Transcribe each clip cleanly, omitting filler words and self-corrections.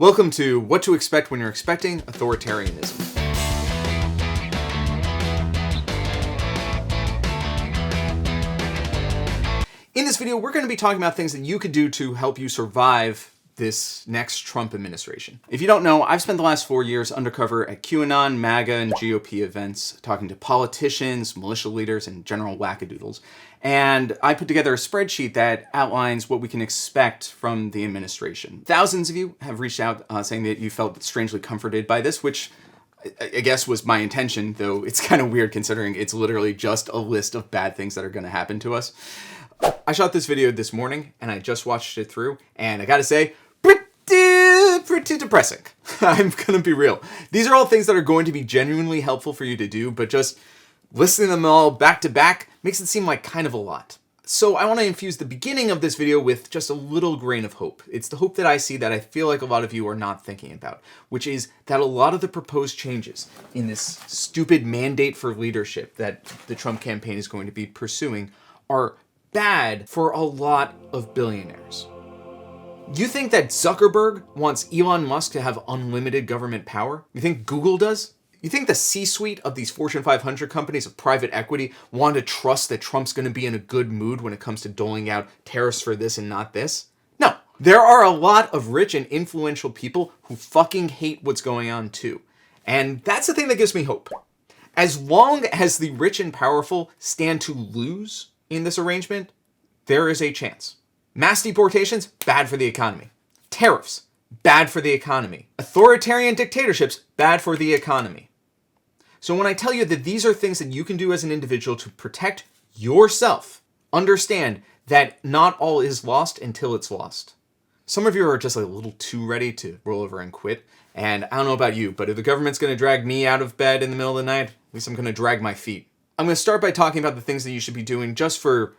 Welcome to What to Expect When You're Expecting Authoritarianism. In this video, we're going to be talking about things that you could do to help you survive this next Trump administration. If you don't know, I've spent the last 4 years undercover at QAnon, MAGA, and GOP events, talking to politicians, militia leaders, and general wackadoodles. And I put together a spreadsheet that outlines what we can expect from the administration. Thousands of you have reached out saying that you felt strangely comforted by this, which I guess was my intention, though it's kind of weird considering it's literally just a list of bad things that are going to happen to us. I shot this video this morning, and I just watched it through, and I gotta say, pretty depressing. I'm gonna be real. These are all things that are going to be genuinely helpful for you to do, but just listening to them all back to back makes it seem like kind of a lot. So I want to infuse the beginning of this video with just a little grain of hope. It's the hope that I see that I feel like a lot of you are not thinking about, which is that a lot of the proposed changes in this stupid mandate for leadership that the Trump campaign is going to be pursuing are bad for a lot of billionaires. You think that Zuckerberg wants Elon Musk to have unlimited government power? You think Google does? You think the C-suite of these Fortune 500 companies of private equity want to trust that Trump's going to be in a good mood when it comes to doling out tariffs for this and not this? No. There are a lot of rich and influential people who fucking hate what's going on too. And that's the thing that gives me hope. As long as the rich and powerful stand to lose in this arrangement, there is a chance. Mass deportations, bad for the economy. Tariffs, bad for the economy. Authoritarian dictatorships, bad for the economy. So when I tell you that these are things that you can do as an individual to protect yourself, understand that not all is lost until it's lost. Some of you are just a little too ready to roll over and quit. And I don't know about you, but if the government's going to drag me out of bed in the middle of the night, at least I'm going to drag my feet. I'm going to start by talking about the things that you should be doing just for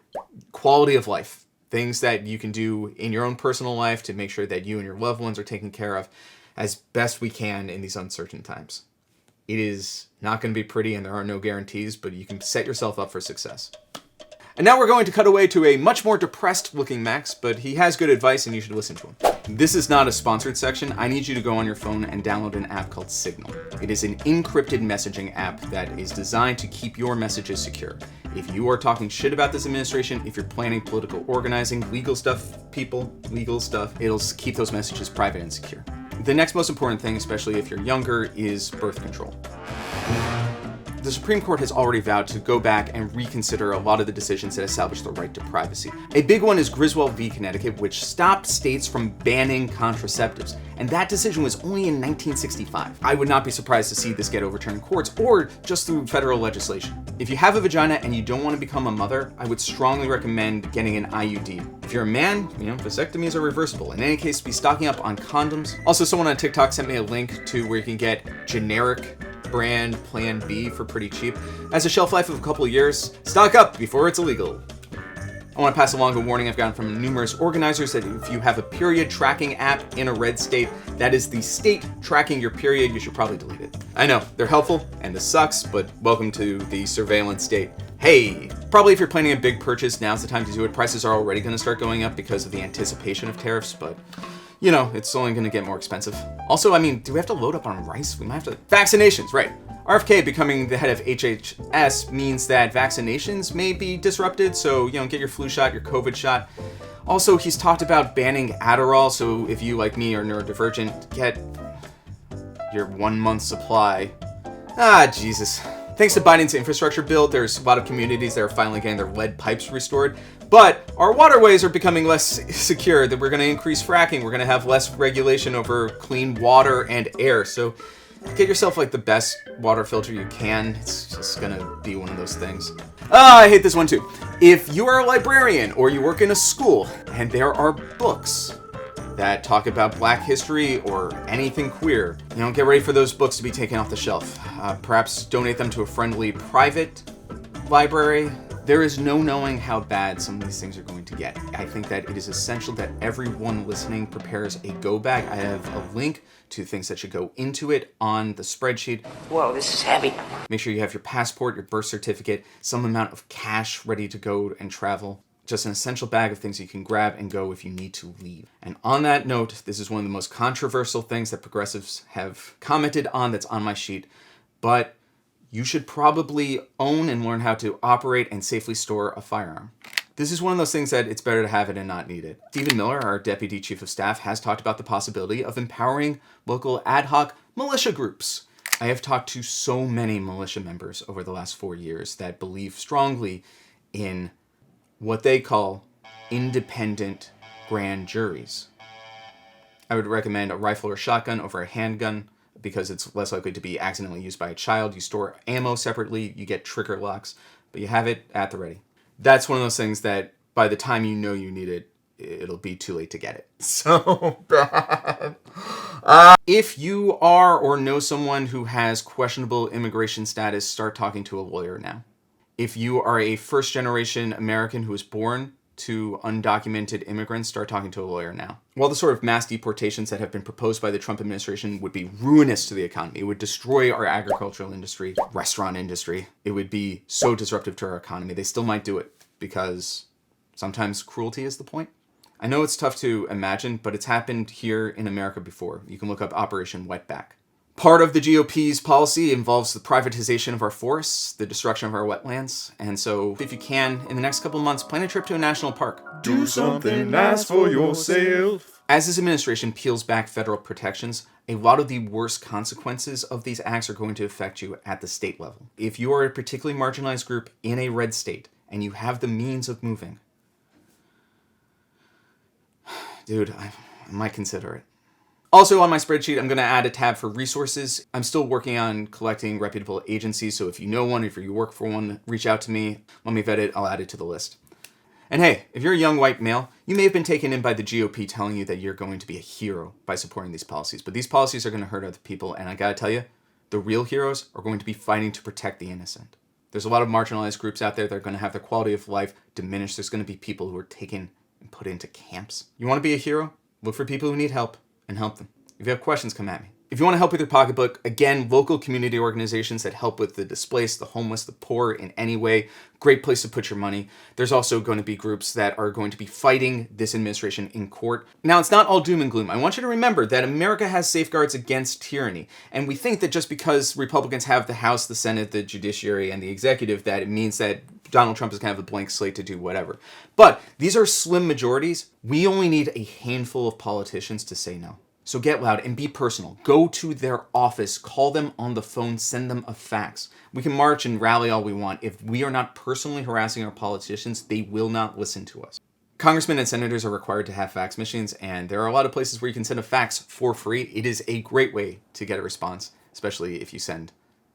quality of life. Things that you can do in your own personal life to make sure that you and your loved ones are taken care of as best we can in these uncertain times. It is not going to be pretty and there are no guarantees, but you can set yourself up for success. And now we're going to cut away to a much more depressed looking Max, but he has good advice and you should listen to him. This is not a sponsored section. I need you to go on your phone and download an app called Signal. It is an encrypted messaging app that is designed to keep your messages secure. If you are talking shit about this administration, if you're planning political organizing, legal stuff, it'll keep those messages private and secure. The next most important thing, especially if you're younger, is birth control. The Supreme Court has already vowed to go back and reconsider a lot of the decisions that establish the right to privacy. A big one is Griswold v. Connecticut, which stopped states from banning contraceptives. And that decision was only in 1965. I would not be surprised to see this get overturned in courts or just through federal legislation. If you have a vagina and you don't want to become a mother, I would strongly recommend getting an IUD. If you're a man, vasectomies are reversible. In any case, be stocking up on condoms. Also, someone on TikTok sent me a link to where you can get generic brand Plan B for pretty cheap. Has a shelf life of a couple of years. Stock up before it's illegal. I want to pass along a warning I've gotten from numerous organizers that if you have a period tracking app in a red state, that is the state tracking your period, you should probably delete it. I know, they're helpful, and this sucks, but welcome to the surveillance state. Hey! Probably if you're planning a big purchase, now's the time to do it. Prices are already going to start going up because of the anticipation of tariffs, but it's only going to get more expensive. Also, do we have to load up on rice? We might have to... Vaccinations, right. RFK becoming the head of HHS means that vaccinations may be disrupted, so, get your flu shot, your COVID shot. Also, he's talked about banning Adderall, so if you, like me, are neurodivergent, get your 1 month supply. Jesus. Thanks to Biden's infrastructure bill, there's a lot of communities that are finally getting their lead pipes restored. But our waterways are becoming less secure, that we're going to increase fracking, we're going to have less regulation over clean water and air. So get yourself the best water filter you can. It's just going to be one of those things. I hate this one too. If you are a librarian or you work in a school and there are books that talk about Black history or anything queer, get ready for those books to be taken off the shelf. Perhaps donate them to a friendly private library. There is no knowing how bad some of these things are going to get. I think that it is essential that everyone listening prepares a go bag. I have a link to things that should go into it on the spreadsheet. Whoa, this is heavy. Make sure you have your passport, your birth certificate, some amount of cash ready to go and travel. just an essential bag of things you can grab and go if you need to leave. And on that note, this is one of the most controversial things that progressives have commented on that's on my sheet, but you should probably own and learn how to operate and safely store a firearm. This is one of those things that it's better to have it and not need it. Stephen Miller, our Deputy Chief of Staff, has talked about the possibility of empowering local ad hoc militia groups. I have talked to so many militia members over the last 4 years that believe strongly in what they call independent grand juries. I would recommend a rifle or shotgun over a handgun because it's less likely to be accidentally used by a child. You store ammo separately, you get trigger locks, but you have it at the ready. That's one of those things that by the time you know you need it, it'll be too late to get it. So bad. If you are or know someone who has questionable immigration status, start talking to a lawyer now. If you are a first-generation American who was born to undocumented immigrants, start talking to a lawyer now. While the sort of mass deportations that have been proposed by the Trump administration would be ruinous to the economy, it would destroy our agricultural industry, restaurant industry, it would be so disruptive to our economy, they still might do it because sometimes cruelty is the point. I know it's tough to imagine, but it's happened here in America before. You can look up Operation Wetback. Part of the GOP's policy involves the privatization of our forests, the destruction of our wetlands, and so if you can, in the next couple of months, plan a trip to a national park. Do something nice for yourself. As this administration peels back federal protections, a lot of the worst consequences of these acts are going to affect you at the state level. If you are a particularly marginalized group in a red state, and you have the means of moving, dude, I might consider it. Also on my spreadsheet, I'm going to add a tab for resources. I'm still working on collecting reputable agencies, so if you know one, if you work for one, reach out to me, let me vet it, I'll add it to the list. And hey, if you're a young white male, you may have been taken in by the GOP telling you that you're going to be a hero by supporting these policies, but these policies are going to hurt other people, and I gotta tell you, the real heroes are going to be fighting to protect the innocent. There's a lot of marginalized groups out there that are going to have their quality of life diminished. There's going to be people who are taken and put into camps. You want to be a hero? Look for people who need help and help them. If you have questions, come at me. If you want to help with your pocketbook, again, local community organizations that help with the displaced, the homeless, the poor in any way, great place to put your money. There's also going to be groups that are going to be fighting this administration in court. Now, it's not all doom and gloom. I want you to remember that America has safeguards against tyranny. And we think that just because Republicans have the House, the Senate, the judiciary, and the executive, that it means that Donald Trump is kind of a blank slate to do whatever. But these are slim majorities. We only need a handful of politicians to say no. So get loud and be personal. Go to their office, call them on the phone, send them a fax. We can march and rally all we want. If we are not personally harassing our politicians, they will not listen to us. Congressmen and senators are required to have fax machines, and there are a lot of places where you can send a fax for free. It is a great way to get a response, especially if you send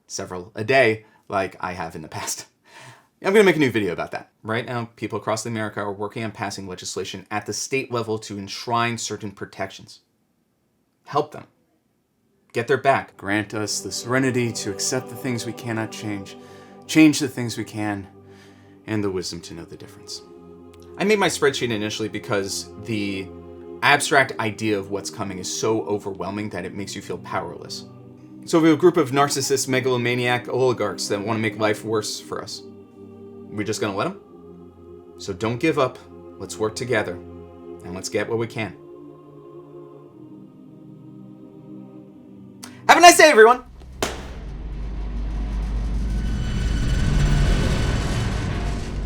several a day, like I have in the past. I'm going to make a new video about that. Right now, people across America are working on passing legislation at the state level to enshrine certain protections. Help them. Get their back. Grant us the serenity to accept the things we cannot change, change the things we can, and the wisdom to know the difference. I made my spreadsheet initially because the abstract idea of what's coming is so overwhelming that it makes you feel powerless. So we have a group of narcissist, megalomaniac oligarchs that want to make life worse for us. We're just going to let them? So don't give up. Let's work together, and let's get what we can. Have a nice day, everyone!